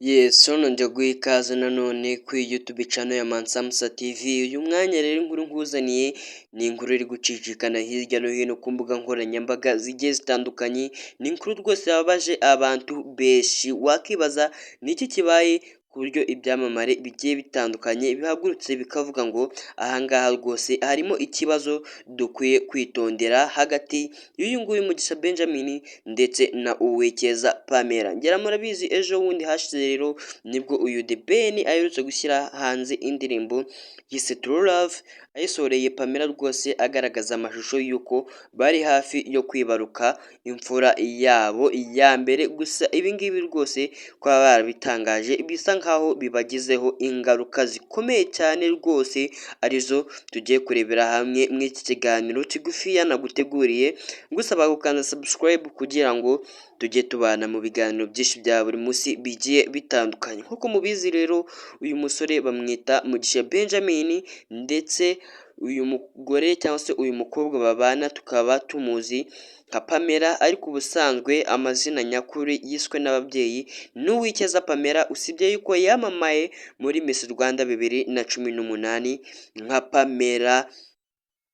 Yes, nongeye guha ikaze nanone kuri YouTube channel ya Mansamsa TV. Uyu mwanya rero inkuru nkuzaniye ni inkuru iri gucicikana hirya no hino ku mbuga nkoranyambaga zigiye zitandukanye. Ni inkuru rwose yababaje abantu benshi, wakibaza niki kibaye ku buryo ibyamamare bigiye bitandukanye bihagurutse bikavuga ngo ahangaha rwose harimo ikibazo dukwiye kwitondera hagati y'uyu nguyu Mugisha Benjamin ndetse na Uwekeza Pamela. Ngera murabizi ejo bundi hashize rero nibwo uyu The Ben aherutse gushyira hanze indirimbo yise True Love, ayisoreye Pamela rwose agaragaza amashusho y'uko bari hafi yo kwibaruka imfura yabo ya mbere. Gusa ibingibi rwose kuba barabitangaje bisa nkaho bibagizeho ingaruka zikomeye cyane rwose, arizo tugiye kurebera hamwe muri iki kiganiro kigufiya naguteguriye, ngusaba gukanda subscribe kugira ngo tujye tubana mu biganiro byinshi bya buri munsi bigiye bitandukanye. Nk'uko mubizi rero uyu musore bamwita Mugisha Benjamin, ndetse uyu mugore cyangwa se uyu mukobwa babana tukaba tumuzi nka Pamela, ariko ubusanzwe amazina nyakuri yiswe n'ababyeyi ni Uwikeza Pamela, usibye yuko yamamaye muri Miss Rwanda 2018 nka Pamela.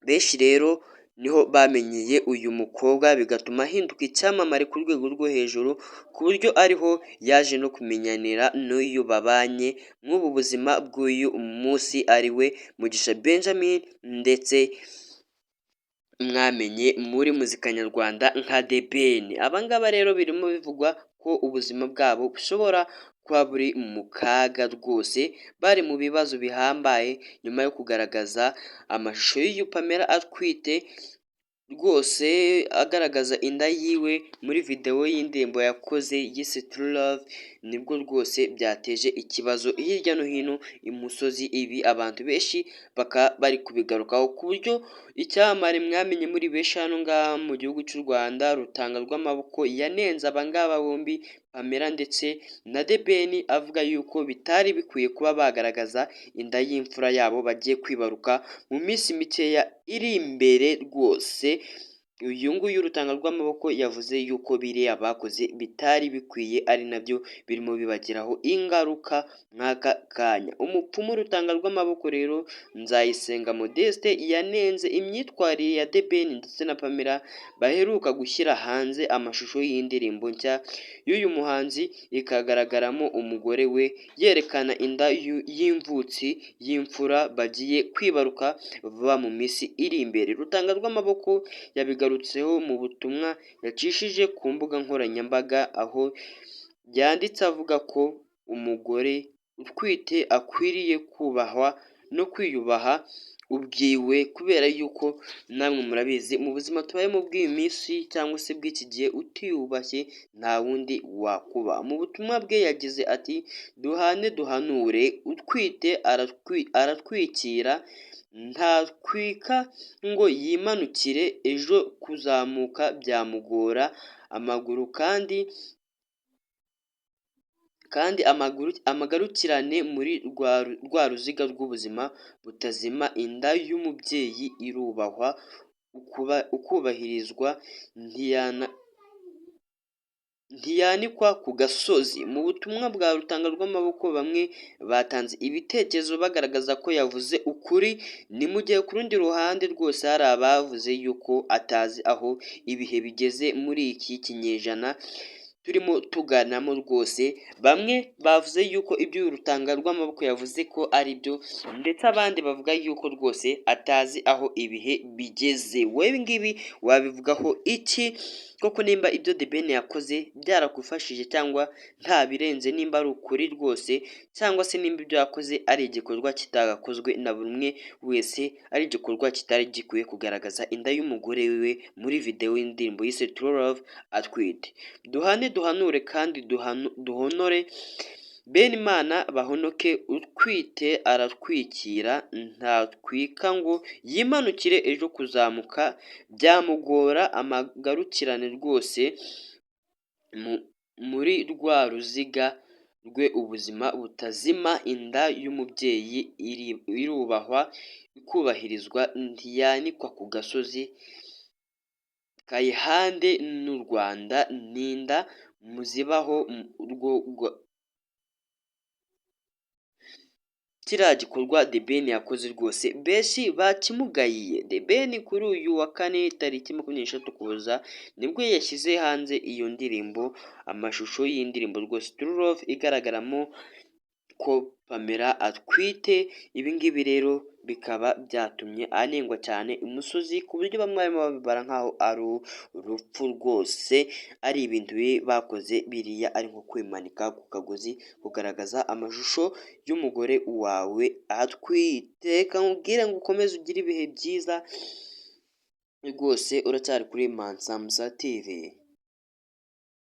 Benshi rero niho bamenyeye uyu mukobwa bigatuma ahinduka icyamamare ku rwego rwo hejuru, ku buryo ariho yaje no kumenyanira n'uyu babanye nk'ubu buzima bw'uyu munsi ari we Mugisha Benjamin, ndetse mwamenye muri muzika nyarwanda nka The Ben. Abangaba rero birimo bivugwa ko ubuzima bwabo bushobora kuba buri mu kaga rwose, bari mu bibazo bihambaye nyuma yo kugaragaza amashusho y'uyu Pamela atwite rwose, agaragaza inda yiwe muri videwo y'indirimbo yakoze yise True Love. Nibwo rwose byateje ikibazo hirya no hino imusozi, ibi abantu benshi bakaba bari kubigarukaho, ku buryo icyamamare mwamenye muri benshi hano ngaha mu gihugu cy'u Rwanda, Rutanga rw'amaboko, yanenze abangaba bombi Pamela ndetse na The Ben, avuga yuko bitari bikwiye kuba bagaragaza inda y'imfura yabo bagiye kwibaruka mu minsi mikeya iri imbere rwose. Uyu nguyu Rutanga rw'amaboko yavuze yuko biriya bakoze bitari bikwiye, ari nabyo birimo bibagiraho ingaruka nk'aka kanya. Umupfumu Rutanga rw'amaboko rero Nzayisenga Modeste yanenze imyitwarire ya The Ben ndetse na Pamela baheruka gushyira hanze amashusho y'indirimbo nshya y'uyu muhanzi, ikagaragaramo umugore we yerekana inda y'imvutsi y'imfura bagiye kwibaruka vuba mu minsi iri imbere. Rutanga rw'amaboko yabigarutseho mu butumwa yacishije ku mbuga nkoranyambaga, aho yanditse avuga ko umugore utwite akwiriye kubahwa no kwiyubaha ubwiwe, kubera yuko namwe murabizi mu buzima tubayemo bw'iyi minsi cyangwa se bw'iki gihe, utiyubashye nta wundi wakuba. Mu butumwa bwe yagize ati duhane duhanure, utwite aratwikira ntatwika ngo yimanukire, ejo kuzamuka byamugora amaguru, kandi amagarukirane muri rwa ruziga rw'ubuzima butazima. Inda y'umubyeyi irubahwa, ukubahirizwa, ntiyanikwa ku gasozi. Mu butumwa bwa Rutanga rw'amaboko bamwe batanze ibitekerezo bagaragaza ko yavuze ukuri, ni mu gihe ku rundi ruhande rwose hari abavuze yuko atazi aho ibihe bigeze muri iki kinyejana turimo tuganamo rwose. Bamwe bavuze yuko ibyo Rutanga rw'amaboko yavuze ko ari byo, ndetse abandi bavuga yuko rwose atazi aho ibihe bigeze. Wowe ngibi wabivugaho iki? Koko nimba ibyo The Ben yakoze byarakufashije cyangwa nta birenze, nimba ari ukuri rwose, cyangwa se nimba ibyo yakoze ari igikorwa kitagakozwe na buri umwe wese, ari igikorwa kitari gikwiye kugaragaza inda y'umugore wiwe muri videwo y'indirimbo yise True Love atwite. Duhane duhanure kandi duhonore Benimana bahonoke, utwite aratwikira ntatwika ngo yimanukire, ejo kuzamuka byamugora amagarukirane rwose muri rwa ruziga rwe ubuzima butazima. Inda y'umubyeyi irubahwa, ikubahirizwa, ntiyanikwa ku gasozi. Kayihande n'u Rwanda, ninda muzibaho kiriya gikorwa The Ben yakoze rwose benshi bakimugayiye. The Ben kuri uyu wa kane tariki 26 Ukuboza nibwo yashyize hanze iyo ndirimbo, amashusho y'indirimbo rwose True Love igaragaramo ko Pamela atwite. Ibi ngibi rero bikaba byatumye anengwa cyane imusozi, ku buryo bamwe barimo babibara nk'aho ari urupfu rwose, ari ibintu bakoze biriya ari nko kwimanika ku kagozi kugaragaza amashusho y'umugore wawe atwite. Reka nkubwire ngo ukomeze ugire ibihe byiza rwose, uracyari kuri Mansamsa TV.